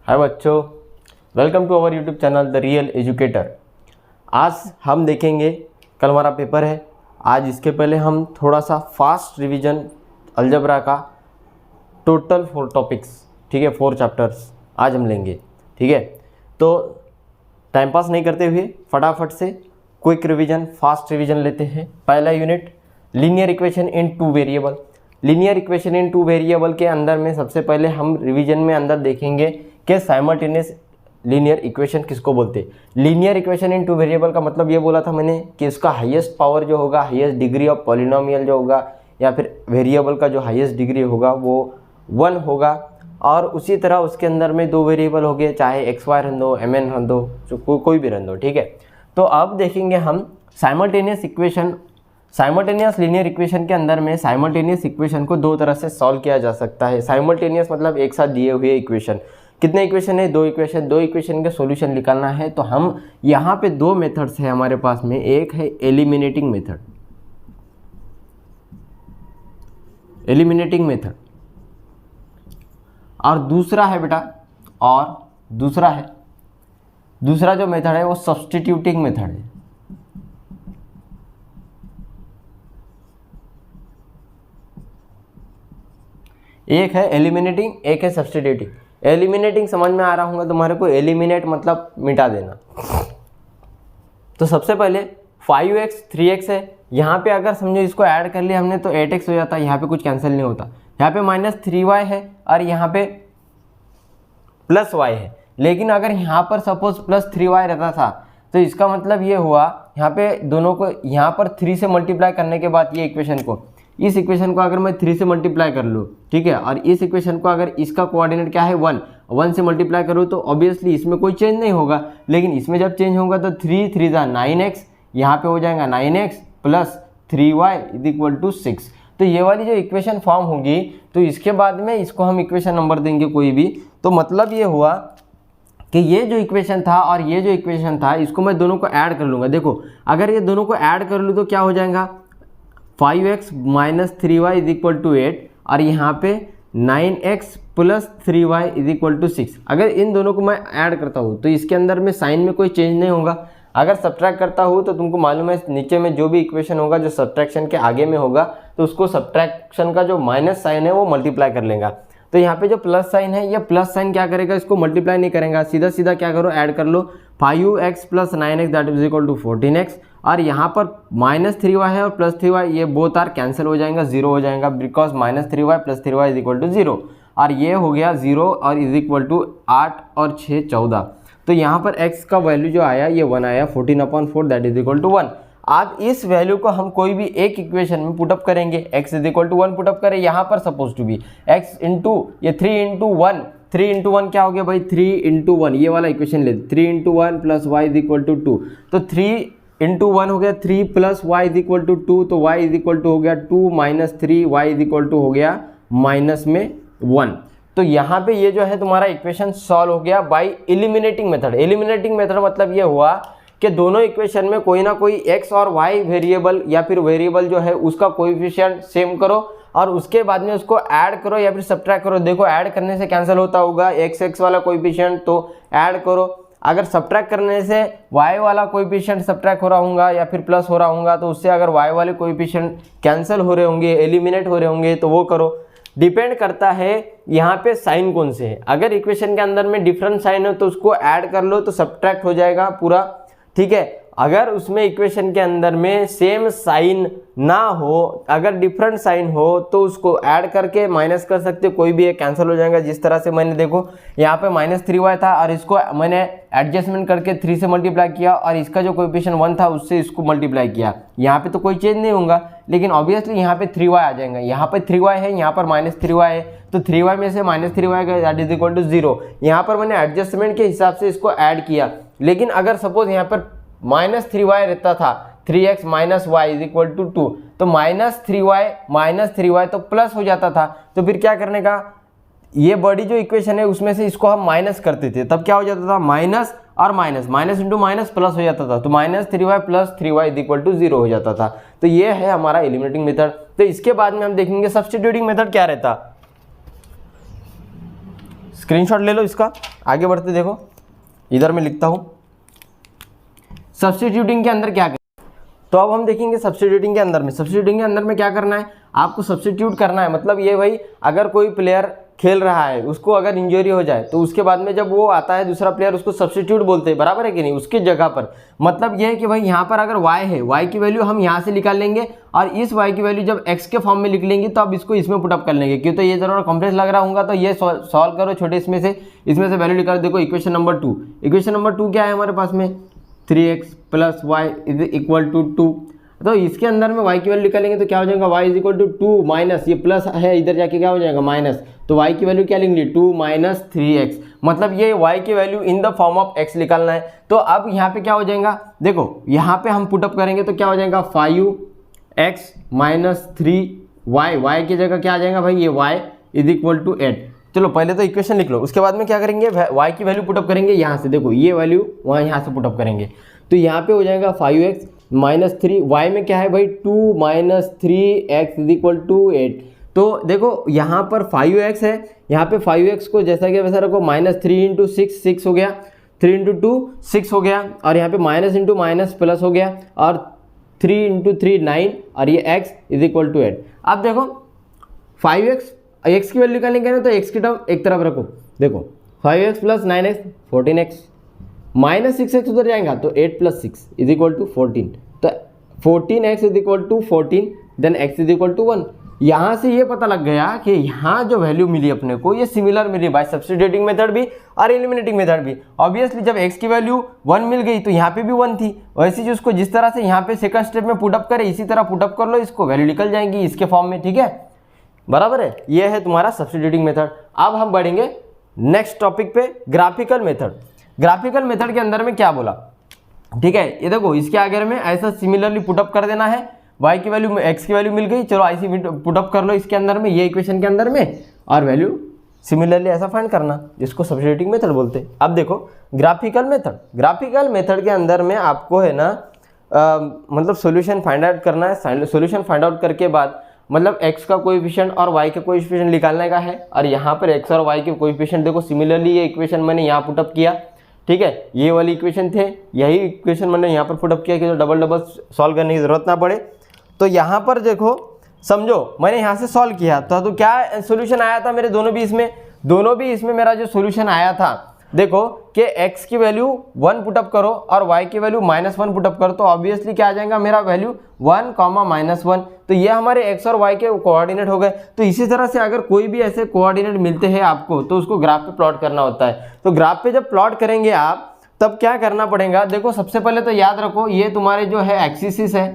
हाय बच्चों, welcome to our YouTube channel the real educator. आज हम देखेंगे, कल हमारा पेपर है, आज इसके पहले हम थोड़ा सा फास्ट रिवीजन अलजबरा का टोटल 4 टॉपिक्स, ठीक है, 4 चैप्टर्स आज हम लेंगे। ठीक है, तो टाइम पास नहीं करते हुए फटाफट से क्विक रिवीजन, फास्ट रिवीजन लेते हैं। पहला unit linear equation in 2 variable. Linear equation in 2 variable के अंदर में सबसे पहले हम रिवीजन में अंदर देखेंगे कि साइमल्टेनियस लीनियर इक्वेशन किसको बोलते हैं। लीनियर इक्वेशन इन 2 वेरिएबल का मतलब ये बोला था मैंने कि इसका हाईएस्ट पावर जो होगा, हाईएस्ट डिग्री ऑफ पॉलिनोमियल जो होगा या फिर वेरिएबल का जो हाईएस्ट डिग्री होगा वो 1 होगा। और उसी तरह उसके अंदर में 2 वेरिएबल हो गए, चाहे एक्स वाई रन दो, एम एन रन दो, जो कोई भी रन दो। ठीक है, तो अब देखेंगे हम simultaneous equation. Simultaneous linear equation के अंदर में साइमल्टेनियस इक्वेशन को 2 तरह से सॉल्व किया जा सकता है। साइमल्टेनियस मतलब एक साथ दिए हुए इक्वेशन। कितने इक्वेशन है? 2 इक्वेशन। 2 इक्वेशन का सॉल्यूशन निकालना है तो हम यहाँ पे 2 मेथड्स है हमारे पास में। एक है एलिमिनेटिंग मेथड, एलिमिनेटिंग मेथड, और दूसरा है बेटा, और दूसरा जो मेथड है वो सब्स्टिट्यूटिंग मेथड है। एक है एलिमिनेटिंग, एक है सब्स्टिट्यूटिंग। एलिमिनेटिंग समझ में आ रहा होगा तुम्हारे को, एलिमिनेट मतलब मिटा देना। तो सबसे पहले 5x 3x है, यहाँ पे अगर समझो इसको ऐड कर लिया हमने तो 8x हो जाता है, यहाँ पे कुछ कैंसिल नहीं होता। यहाँ पे -3y है और यहाँ पे +y है। लेकिन अगर यहाँ पर सपोज +3y रहता था तो इसका मतलब ये हुआ, यहाँ पे दोनों को यहाँ पर 3 से मल्टीप्लाई करने के बाद ये इक्वेशन को, इस इक्वेशन को अगर मैं 3 से मल्टीप्लाई कर लूँ, ठीक है, और इस इक्वेशन को अगर इसका कोऑर्डिनेट क्या है 1 से मल्टीप्लाई करूँ तो ऑब्वियसली इसमें कोई चेंज नहीं होगा। लेकिन इसमें जब चेंज होगा तो 3 3 9x, यहाँ पे हो जाएगा 9x + 3y = 6। तो ये वाली जो इक्वेशन फॉर्म होगी तो इसके बाद में इसको हम इक्वेशन नंबर देंगे कोई भी। तो मतलब ये हुआ कि ये जो इक्वेशन था और ये जो इक्वेशन था इसको मैं दोनों को ऐड कर लूँगा। देखो अगर ये दोनों को ऐड कर लूँ तो क्या हो जाएगा, 5x - 3y = 8 और यहाँ पे 9x + 3y = 6। अगर इन दोनों को मैं ऐड करता हूँ तो इसके अंदर में साइन में कोई चेंज नहीं होगा। अगर सब्ट्रैक्ट करता हूँ तो तुमको मालूम है नीचे में जो भी इक्वेशन होगा जो सब्ट्रैक्शन के आगे में होगा तो उसको सब्ट्रैक्शन का जो माइनस साइन है वो मल्टीप्लाई कर लेगा। तो यहाँ पे जो प्लस साइन है, ये प्लस साइन क्या करेगा, इसको मल्टीप्लाई नहीं करेगा, सीधा सीधा क्या करो, ऐड कर लो। 5x + 9x = 14x और यहाँ पर -3y है और +3y, ये बोथ आर कैंसिल हो जाएगा, 0 हो जाएगा, बिकॉज -3y + 3y = 0। और ये हो गया 0 और = 8 और 6 14। तो यहाँ पर x का वैल्यू जो आया ये 1 आया, 14/4 = 1। अब इस वैल्यू को हम कोई भी एक इक्वेशन में पुटअप करेंगे, x = 1 पुटअप करें, यहाँ पर suppose to be x into ये 3 × 1, 3 × 1 क्या हो गया भाई, 3 × 1, ये वाला इक्वेशन ले, 3 × 1 + y = 2। तो 3 × 1 हो गया 3 + y = 2, तो y हो गया 2 - 3, y हो गया -1। तो यहाँ पे ये जो है तुम्हारा इक्वेशन सॉल्व हो गया bye eliminating method. Eliminating method मतलब ये हुआ कि दोनों इक्वेशन में कोई ना कोई x और y वेरिएबल या फिर वेरिएबल जो है उसका कोएफिशिएंट सेम करो और उसके बाद में उसको ऐड करो या फिर सब्ट्रैक्ट करो। देखो ऐड करने से कैंसिल होता होगा x वाला कोएफिशिएंट, तो ऐड करो। अगर सब्ट्रैक्ट करने से y वाला कोएफिशिएंट सब्ट्रैक्ट हो रहा होगा या फिर प्लस हो रहा होगा तो उससे अगर y वाले कोएफिशिएंट कैंसिल हो रहे होंगे, एलिमिनेट हो रहे होंगे तो वो करो। डिपेंड करता है यहाँ पे साइन कौन से है। अगर इक्वेशन के अंदर में डिफरेंट साइन है तो उसको ऐड कर लो तो सब्ट्रैक्ट हो जाएगा पूरा, ठीक है। अगर उसमें इक्वेशन के अंदर में सेम साइन ना हो, अगर डिफरेंट साइन हो तो उसको ऐड करके माइनस कर सकते, कोई भी एक कैंसिल हो जाएगा। जिस तरह से मैंने देखो यहाँ पे -3y था और इसको मैंने एडजस्टमेंट करके 3 से मल्टीप्लाई किया और इसका जो कोएफिशिएंट 1 था उससे इसको मल्टीप्लाई किया, यहाँ पे तो कोई चेंज नहीं होगा। लेकिन ऑब्वियसली यहाँ पे 3y आ जाएगा, यहाँ पे 3y है, यहाँ पर -3y है, तो 3y में से -3y गया = 0। यहाँ पर मैंने एडजस्टमेंट के हिसाब से इसको ऐड किया। लेकिन अगर सपोज यहाँ पर -3y रहता था, 3x - y = 2, तो -3y तो प्लस हो जाता था। तो फिर क्या करने का, ये बड़ी जो इक्वेशन है उसमें से इसको हम माइनस करते थे, तब क्या हो जाता था, माइनस और minus, minus into minus plus हो जाता था, तो -3y + 3y = 0 हो जाता था। तो ये है हमारा एलिमिनेटिंग मेथड। तो इसके बाद में हम देखेंगे सब्स्टिट्यूटिंग मेथड क्या रहता। स्क्रीनशॉट ले लो इसका। आगे बढ़ते देखो, इधर मैं लिखता हूँ सब्स्टिट्यूटिंग के अंदर क्या करें। तो अब हम देखेंगे सब्स्टिट्यूटिंग के अंदर में क्या करना है, आपको सब्स्टिट्यूट करना है। मतलब ये भाई अगर कोई प्लेयर खेल रहा है, उसको अगर इंजरी हो जाए तो उसके बाद में जब वो आता है दूसरा प्लेयर, उसको सब्स्टिट्यूट बोलते हैं, बराबर है कि नहीं, उसकी जगह पर। मतलब ये है कि भाई यहाँ पर अगर y है, y की वैल्यू हम यहाँ से निकाल लेंगे और इस y की वैल्यू जब x के फॉर्म में लिख लेंगे तो अब इसको इसमें पुटअप कर लेंगे। क्यों, तो ये जरूर कॉम्प्लेक्स लग रहा होगा तो ये सॉल्व करो छोटे इसमें से वैल्यू निकालो। देखो इक्वेशन नंबर 2 क्या है हमारे पास में, 3x + y = 2। तो इसके अंदर में y की वैल्यू निकालेंगे तो क्या हो जाएगा, y = 2 माइनस ये प्लस है इधर जाके क्या हो जाएगा माइनस, तो y की वैल्यू क्या लिखेंगे 2 - 3x। मतलब ये y की value in the form of x निकालना है। तो अब यहाँ पे क्या हो जाएगा, देखो यहाँ पे हम पुटअप करेंगे तो क्या हो जाएगा 5x - 3y, y की जगह क्या आ जाएगा भाई, ये y = 8। चलो पहले तो इक्वेशन लिख लो, उसके बाद में क्या करेंगे, y की वैल्यू पुटअप करेंगे यहाँ से। देखो ये वैल्यू वहाँ यहाँ से पुटअप करेंगे तो यहाँ पे हो जाएगा 5x - 3, y में क्या है भाई 2 - 3x = 8। तो देखो यहाँ पर 5x है, यहाँ पे 5x को जैसा कि वैसा रखो, -3 × 6 6 हो गया, 3 × 2 6 हो गया, और यहाँ पे माइनस इंटू माइनस प्लस हो गया, और 3 × 3 9, और ये x = 8। अब देखो 5x की वैल्यू निकालेंगे ना तो x की टर्म एक तरफ रखो। देखो 5x + 9x 14x, -6x उधर जाएगा तो 8 + 6 = 14। तो 14x = 14, देन x = 1। यहाँ से ये पता लग गया कि यहाँ जो वैल्यू मिली अपने को ये सिमिलर मिली बाय सब्स्टिट्यूटिंग मेथड भी और एलिमिनेटिंग मेथड भी। ऑब्वियसली जब x की वैल्यू 1 मिल गई तो यहाँ पे भी 1 थी, वैसे जो उसको जिस तरह से यहाँ पे सेकंड स्टेप में पुटअप करे इसी तरह पुटअप कर लो, इसको वैल्यू निकल जाएंगी इसके फॉर्म में, ठीक है, बराबर है। ये है तुम्हारा सब्स्टिट्यूटिंग मेथड। अब हम बढ़ेंगे नेक्स्ट टॉपिक पे, ग्राफिकल मेथड। ग्राफिकल मेथड के अंदर में क्या बोला, ठीक है, ये देखो इसके आगे में ऐसा सिमिलरली पुटअप कर देना है, y की वैल्यू में x की वैल्यू मिल गई, चलो ऐसी पुटअप कर लो इसके अंदर में, ये इक्वेशन के अंदर में, और वैल्यू सिमिलरली ऐसा फाइंड करना, जिसको सब्स्टिट्यूटिंग मेथड बोलते हैं। अब देखो ग्राफिकल मेथड के अंदर में आपको है ना मतलब सॉल्यूशन फाइंड आउट करना है। सॉल्यूशन फाइंड आउट करके बाद मतलब x का कोएफिशिएंट और y का कोएफिशिएंट निकालने का है, और यहाँ पर x और y के कोएफिशिएंट देखो सिमिलरली ये इक्वेशन मैंने यहाँ पुटअप किया, ठीक है, ये वाली इक्वेशन थे, यही इक्वेशन मैंने यहाँ पर पुटअप किया कि जो डबल सॉल्व करने की जरूरत ना पड़े। तो यहाँ पर देखो समझो मैंने यहाँ से सॉल्व किया तो क्या सॉल्यूशन आया था मेरे दोनों भी इसमें मेरा जो सॉल्यूशन आया था, देखो कि x की वैल्यू 1 पुटअप करो और y की वैल्यू -1 पुटअप करो तो ऑब्वियसली क्या आ जाएगा मेरा वैल्यू 1, -1। तो ये हमारे x और y के कोऑर्डिनेट हो गए। तो इसी तरह से अगर कोई भी ऐसे कोऑर्डिनेट मिलते हैं आपको तो उसको ग्राफ पे प्लॉट करना होता है। तो ग्राफ पे जब प्लॉट करेंगे आप तब क्या करना पड़ेगा, देखो सबसे पहले तो याद रखो ये तुम्हारे जो है एक्सिस है,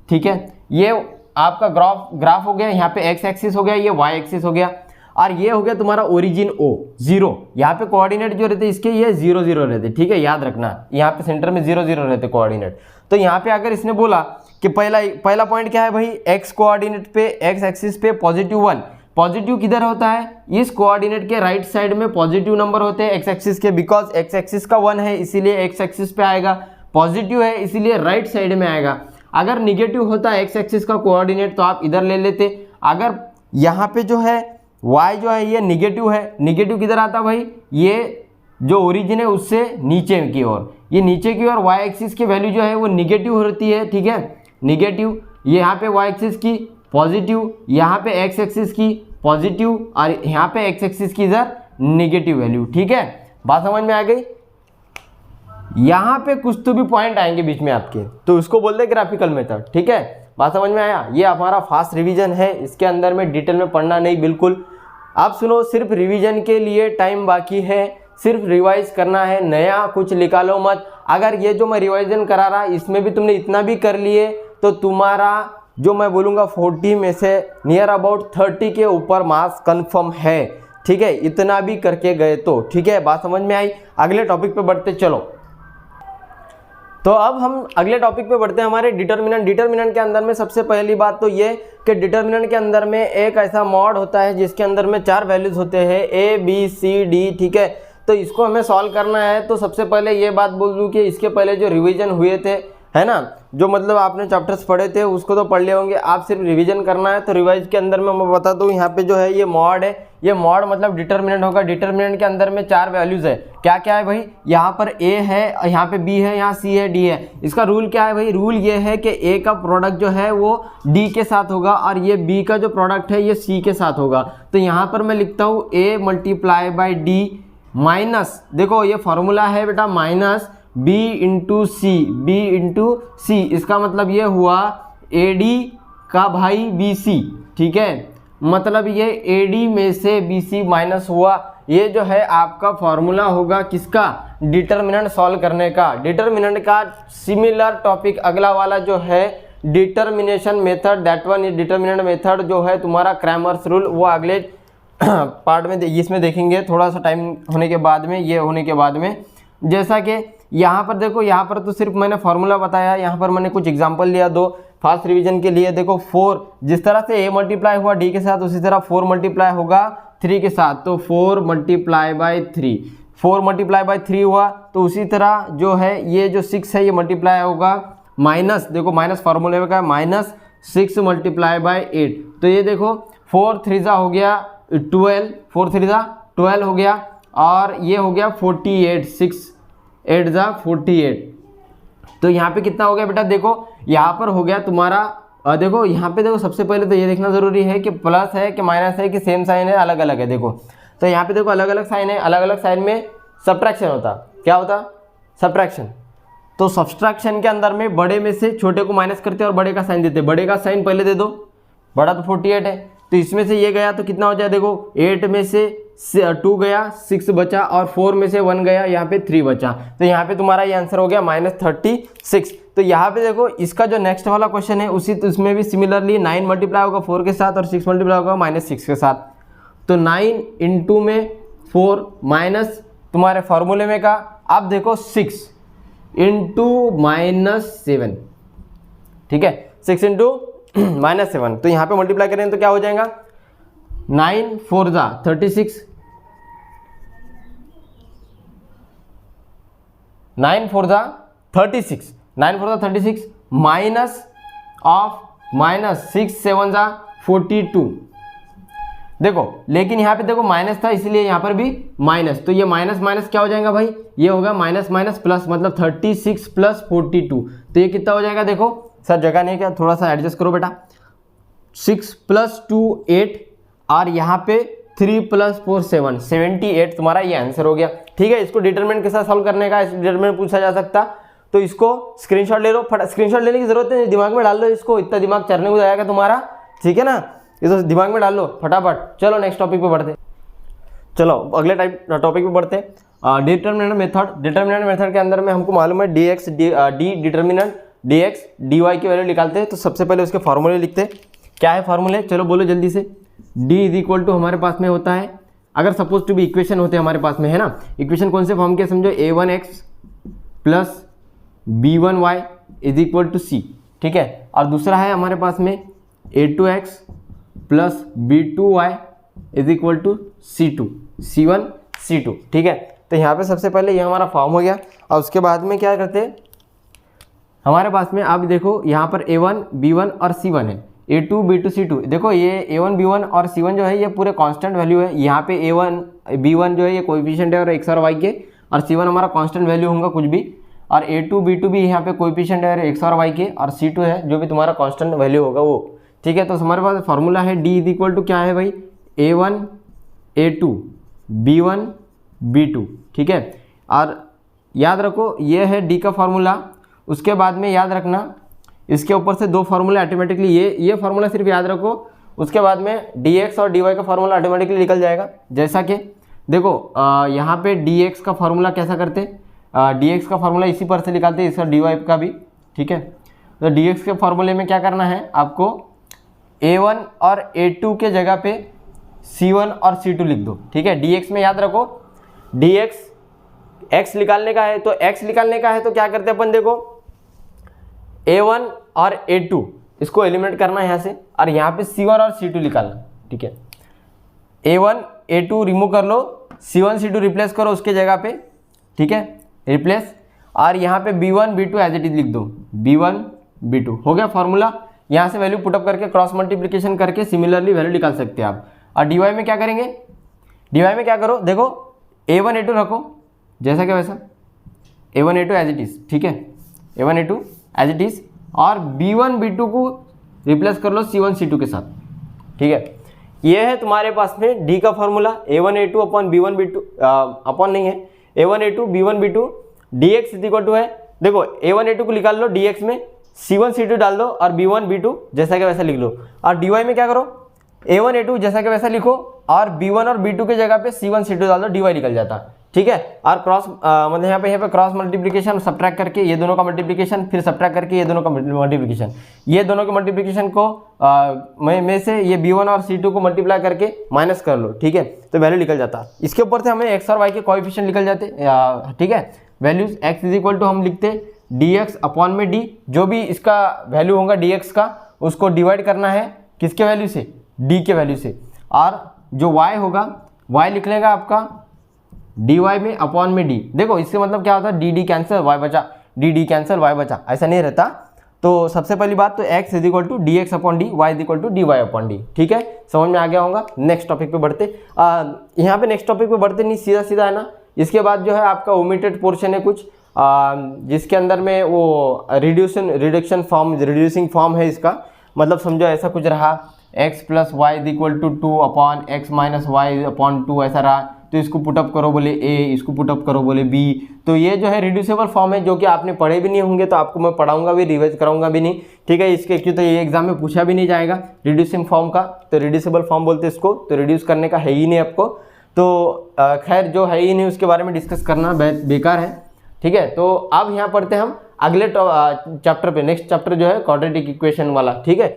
ठीक है, ये आपका ग्राफ हो गया, यहाँ पे x एक्सिस हो गया, ये y एक्सिस हो गया, और ये हो गया तुम्हारा ओरिजिन O 0। यहाँ पे कोऑर्डिनेट जो रहते इसके ये 0 0 रहते, ठीक है, याद रखना यहाँ पे सेंटर में 0 0 रहते कोऑर्डिनेट। तो यहाँ पे अगर इसने बोला कि पहला पॉइंट क्या है भाई, x कोऑर्डिनेट पे x एक्सिस पे +1, पॉजिटिव किधर होता है, इस कोऑर्डिनेट के राइट साइड में पॉजिटिव नंबर होते हैं x एक्सिस के, बिकॉज x एक्सिस का 1 है इसीलिए x एक्सिस पे आएगा, पॉजिटिव है इसीलिए राइट साइड में आएगा। अगर निगेटिव होता है x एक्सिस का कोऑर्डिनेट तो आप इधर ले लेते। अगर यहाँ पे जो है y जो है ये निगेटिव है, निगेटिव किधर आता भाई, ये जो ओरिजिन है उससे नीचे की ओर, ये नीचे की ओर y एक्सिस की वैल्यू जो है वो निगेटिव होती है, ठीक है, निगेटिव, यहाँ पे y एक्सिस की पॉजिटिव, यहाँ पे x एक्सिस की पॉजिटिव, और यहाँ पे x एक्सिस की इधर निगेटिव वैल्यू, ठीक है, बात समझ में आ गई। यहाँ पे कुछ तो भी पॉइंट आएंगे बीच में आपके, तो उसको बोलते हैं ग्राफिकल मेथड, ठीक है, बात समझ में आया। ये हमारा फास्ट रिवीजन है, इसके अंदर में डिटेल में पढ़ना नहीं बिल्कुल। आप सुनो, सिर्फ रिवीजन के लिए टाइम बाकी है, सिर्फ रिवाइज करना है, नया कुछ निकालो मत। अगर ये जो मैं रिवाइजन करा रहा इसमें भी तुमने इतना भी कर लिए तो तुम्हारा जो मैं बोलूँगा 40 में से नियर अबाउट 30 के ऊपर मार्क्स कन्फर्म है, ठीक है, इतना भी करके गए तो, ठीक है, बात समझ में आई। अगले टॉपिक पे बढ़ते चलो। तो अब हम अगले टॉपिक पे बढ़ते हैं, हमारे डिटर्मिनेंट के अंदर में सबसे पहली बात तो ये कि डिटर्मिनेंट के अंदर में एक ऐसा मॉड होता है जिसके अंदर में 4 वैल्यूज होते हैं A B C D, ठीक है। तो इसको हमें सॉल्व करना है। तो सबसे पहले ये बात बोल दूँ कि इसके पहले जो रिवीजन हुए थे है ना। जो मतलब आपने चैप्टर्स पढ़े थे उसको तो पढ़ लिए होंगे, आप सिर्फ रिवीजन करना है। तो रिवाइज के अंदर में मैं बता दूं, यहाँ पे जो है ये मॉड है, ये मॉड मतलब डिटर्मिनेंट होगा। डिटर्मिनेंट के अंदर में 4 वैल्यूज है। क्या क्या है भाई, यहाँ पर ए है, यहाँ पे बी है, यहाँ सी है, डी है। इसका रूल क्या है भाई, रूल ये है कि ए का प्रोडक्ट जो है वो डी के साथ होगा और ये बी का जो प्रोडक्ट है ये सी के साथ होगा। तो यहाँ पर मैं लिखता हूँ A multiply by D minus, देखो ये फॉर्मूला है बेटा, माइनस बी इंटू सी, बी इंटू सी। इसका मतलब ये हुआ ए डी का भाई बी सी, ठीक है। मतलब ये ए डी में से बी सी माइनस हुआ। ये जो है आपका फॉर्मूला होगा किसका, डिटर्मिनेंट सॉल्व करने का। डिटर्मिनेंट का सिमिलर टॉपिक अगला वाला जो है determination method, that one is determinant method, जो है तुम्हारा क्रैमर्स रूल, वो अगले पार्ट में इसमें देखेंगे थोड़ा सा टाइम होने के बाद में, ये होने के बाद में। जैसा कि यहाँ पर देखो, यहाँ पर तो सिर्फ मैंने फॉर्मूला बताया, यहाँ पर मैंने कुछ एग्जांपल लिया दो फास्ट रिवीजन के लिए। देखो 4 जिस तरह से ए मल्टीप्लाई हुआ डी के साथ, उसी तरह 4 मल्टीप्लाई होगा 3 के साथ। तो 4 मल्टीप्लाई बाई 3, 4 मल्टीप्लाई बाई 3 हुआ। तो उसी तरह जो है ये जो 6 है ये मल्टीप्लाई होगा माइनस, देखो माइनस फॉर्मूले का, माइनस 6 मल्टीप्लाई बाई 8। तो ये देखो 4 3 जा हो गया 12, 4 3 जा 12 हो गया, और ये हो गया 48, 6 8 जा 48। तो यहाँ पे कितना हो गया बेटा, देखो यहाँ पर हो गया तुम्हारा, देखो यहाँ पे देखो सबसे पहले तो ये देखना जरूरी है कि प्लस है कि माइनस है कि सेम साइन है, अलग अलग है। देखो तो यहाँ पे देखो अलग अलग साइन है, अलग अलग साइन में सब्ट्रैक्शन होता, क्या होता, सब्ट्रैक्शन। तो सब्ट्रैक्शन के अंदर में बड़े में से छोटे को माइनस करते हैं और बड़े का साइन देते हैं। बड़े का साइन पहले दे दो, बड़ा तो 48 है, तो इसमें से ये गया तो कितना हो जाए, देखो 8 में से 2 गया, 6 बचा, और 4 में से 1 गया, यहाँ पे 3 बचा। तो यहाँ पे तुम्हारा ये आंसर हो गया -36। तो यहाँ पे देखो इसका जो नेक्स्ट वाला क्वेश्चन है उसी उसमें भी सिमिलरली 9 मल्टीप्लाई होगा 4 के साथ और 6 मल्टीप्लाई होगा -6 के साथ। तो 9 इंटू में 4 माइनस तुम्हारे फॉर्मूले में का, अब देखो 6 इंटू -7, ठीक है, 6 इंटू -7। तो यहाँ पे मल्टीप्लाई करें तो क्या हो जाएगा, 9 4 जा 36, 9 4 जा 36, 9 4 जा 36 माइनस ऑफ माइनस 6 7 जा 42। देखो लेकिन यहाँ पे देखो माइनस था इसलिए यहाँ पर भी माइनस, तो ये माइनस माइनस क्या हो जाएगा भाई, ये होगा माइनस माइनस प्लस, मतलब 36 प्लस 42। तो ये कितना हो जाएगा, देखो सर जगह नहीं क्या, थोड़ा सा एडजस्ट करो बेटा। 6 + 2 8 और यहाँ पे 3 + 4 7, 78 तुम्हारा ये आंसर हो गया। ठीक है, इसको डिटरमिनेंट के साथ सॉल्व करने का डिटरमिनेंट पूछा जा सकता, तो इसको स्क्रीनशॉट ले लो। स्क्रीनशॉट लेने की जरूरत नहीं, दिमाग में डाल लो इसको, इतना दिमाग चरने को जाएगा तुम्हारा, ठीक है ना, ये तो दिमाग में डाल लो फटाफट। चलो नेक्स्ट टॉपिक पे बढ़ते, चलो अगले टॉपिक पे बढ़ते। डिटरमिनेंट मेथड, डिटरमिनेंट मेथड के अंदर में हमको मालूम है dx D determinant dx dy की वैल्यू निकालते हैं। तो सबसे पहले उसके फॉर्मूले लिखते हैं। क्या है फॉर्मूले, चलो बोलो जल्दी से। d = हमारे पास में होता है, अगर सपोज टू भी इक्वेशन होते हैं हमारे पास में, है ना, इक्वेशन कौन से फॉर्म के, समझो a1x + b1y = c, ठीक है। और दूसरा है हमारे पास में a2x + b2y = c2, c1 c2, ठीक है। तो यहाँ पे सबसे पहले ये हमारा फॉर्म हो गया, और उसके बाद में क्या करते हैं हमारे पास में, आप देखो यहाँ पर a1 b1 और c1 है, a2 b2 c2। देखो ये a1 b1 और c1 जो है ये पूरे कांस्टेंट वैल्यू है। यहाँ पे a1 b1 जो है ये कोएफिशिएंट है और x और y के, और c1 हमारा कांस्टेंट वैल्यू होगा कुछ भी, और a2 b2 भी यहाँ पे कोएफिशिएंट है x और y के, और c2 है जो भी तुम्हारा कांस्टेंट वैल्यू होगा वो, ठीक है। तो हमारे पास फॉर्मूला है d = क्या है भाई, a1 a2 b1 b2, ठीक है। और याद रखो ये है d का फॉर्मूला। उसके बाद में याद रखना इसके ऊपर से 2 फार्मूले ऑटोमेटिकली, ये फार्मूला सिर्फ याद रखो, उसके बाद में dx और dy का फार्मूला ऑटोमेटिकली निकल जाएगा। जैसा कि देखो यहाँ पे dx का फार्मूला कैसा करते, dx का फार्मूला इसी पर से निकालते हैं, इसका dy का भी, ठीक है। तो dx के फार्मूले में क्या करना है आपको, a1 और a2 के जगह पे c1 और c2 लिख दो, ठीक है। dx में याद रखो dx x निकालने का है, तो x निकालने का है तो क्या करते हैं अपन, देखो a1 और a2 इसको एलिमिनेट करना है यहाँ से, और यहाँ पे c1 और c2 निकालना, ठीक है। a1 a2 रिमूव कर लो, c1 c2 रिप्लेस करो उसके जगह पे, ठीक है, रिप्लेस। और यहाँ पे b1 b2 as it is लिख दो, b1 b2 हो गया फॉर्मूला। यहाँ से वैल्यू पुटअप करके क्रॉस मल्टीप्लिकेशन करके सिमिलरली वैल्यू निकाल सकते हैं आप। और dy में क्या करेंगे, dy में क्या करो, देखो a1 a2 रखो जैसा क्या वैसा, a1 a2 as it is, ठीक है, a1 a2 as it is, और b1 b2 को रिप्लेस कर लो c1 c2 के साथ, ठीक है। ये है तुम्हारे पास में d का formula, a1 a2 upon b1 b2 upon नहीं है, a1 a2 b1 b2 dx is equal to है, देखो a1 a2 को निकाल लो dx में, c1 c2 डाल दो और b1 b2 जैसा कि वैसा लिख लो। और dy में क्या करो, a1 a2 जैसा कि वैसा लिखो और b1 और b2 के जगह पे c1 c2 डाल दो, dy निकल जाता, ठीक है। और क्रॉस मतलब यहाँ पे क्रॉस मल्टीप्लिकेशन सब्ट्रैक्ट करके ये दोनों का मल्टीप्लिकेशन, फिर सब्ट्रैक्ट करके ये दोनों का मल्टीप्लिकेशन, ये दोनों के मल्टीप्लिकेशन को में से ये b1 और c2 को मल्टीप्लाई करके माइनस कर लो, ठीक है, तो वैल्यू निकल जाता। इसके ऊपर से हमें x और y के कोएफिशिएंट निकल जाते, ठीक है। Values x is equal to हम लिखते dx अपॉन में d, जो भी इसका वैल्यू होगा dx का उसको डिवाइड करना है किसके वैल्यू से, d के वैल्यू से, और जो y होगा y लिख लेगा आपका dy में अपॉन में d। देखो इससे मतलब क्या होता है, dd कैंसिल y बचा, dd कैंसिल y बचा, ऐसा नहीं रहता। तो सबसे पहली बात तो x is equal to d x upon d, y is equal to d y upon d, ठीक है, समझ में आ गया होगा। नेक्स्ट टॉपिक पे बढ़ते, यहाँ पे नेक्स्ट टॉपिक पे बढ़ते नहीं, सीधा सीधा है ना। इसके बाद जो है आपका ओमिटेड पोर्शन है कुछ, जिसके अंदर में वो रिडक्शन फॉर्म, रिड्यूसिंग फॉर्म है इसका, मतलब समझो ऐसा कुछ रहा x plus y is equal to 2 upon x minus y upon 2 ऐसा रहा, तो इसको पुटअप करो बोले a, इसको पुटअप करो बोले b। तो ये जो है रिड्यूसेबल फॉर्म है, जो कि आपने पढ़े भी नहीं होंगे, तो आपको मैं पढ़ाऊंगा भी, रिवाइज कराऊंगा भी नहीं, ठीक है। इसके क्यों, तो ये एग्जाम में पूछा भी नहीं जाएगा रिड्यूसिंग फॉर्म का, तो रिड्यूसेबल फॉर्म बोलते हैं इसको, तो रिड्यूस करने का है ही नहीं आपको, तो खैर जो है ही नहीं उसके बारे में डिस्कस करना बेकार है, ठीक है। तो अब यहाँ पढ़ते हैं हम अगले चैप्टर पे, नेक्स्ट चैप्टर जो है क्वाड्रेटिक इक्वेशन वाला, ठीक है।